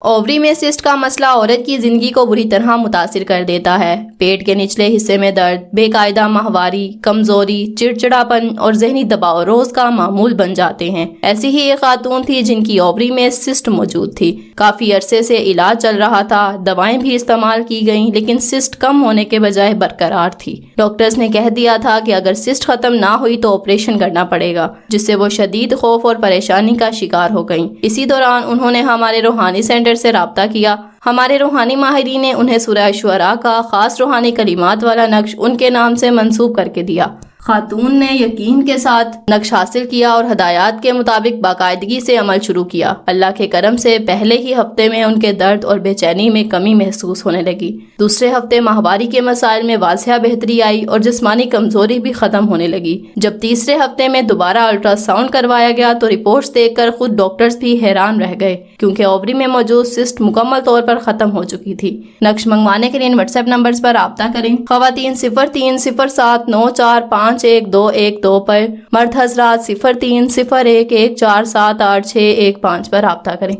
اووری میں سسٹ کا مسئلہ عورت کی زندگی کو بری طرح متاثر کر دیتا ہے۔ پیٹ کے نچلے حصے میں درد، بے قاعدہ ماہواری، کمزوری، چڑچڑاپن اور ذہنی دباؤ روز کا معمول بن جاتے ہیں۔ ایسی ہی ایک خاتون تھی جن کی اووری میں سسٹ موجود تھی۔ کافی عرصے سے علاج چل رہا تھا، دوائیں بھی استعمال کی گئیں، لیکن سسٹ کم ہونے کے بجائے برقرار تھی۔ ڈاکٹرز نے کہہ دیا تھا کہ اگر سسٹ ختم نہ ہوئی تو آپریشن کرنا پڑے گا، جس سے وہ شدید خوف اور پریشانی کا شکار ہو گئیں۔ اسی دوران انہوں نے ہمارے روحانی سینٹر سے رابطہ کیا۔ ہمارے روحانی ماہرین نے انہیں سورہ شعراء کا خاص روحانی کلمات والا نقش ان کے نام سے منسوب کر کے دیا۔ خاتون نے یقین کے ساتھ نقش حاصل کیا اور ہدایات کے مطابق باقاعدگی سے عمل شروع کیا۔ اللہ کے کرم سے پہلے ہی ہفتے میں ان کے درد اور بے چینی میں کمی محسوس ہونے لگی۔ دوسرے ہفتے ماہواری کے مسائل میں واضح بہتری آئی اور جسمانی کمزوری بھی ختم ہونے لگی۔ جب تیسرے ہفتے میں دوبارہ الٹرا ساؤنڈ کروایا گیا تو رپورٹس دیکھ کر خود ڈاکٹرز بھی حیران رہ گئے، کیونکہ اووری میں موجود سسٹ مکمل طور پر ختم ہو چکی تھی۔ نقش منگوانے کے لیے واٹس ایپ نمبرز پر رابطہ کریں۔ خواتین 0307945112 پر، مرد حضرات 030114786115 پر رابطہ کریں۔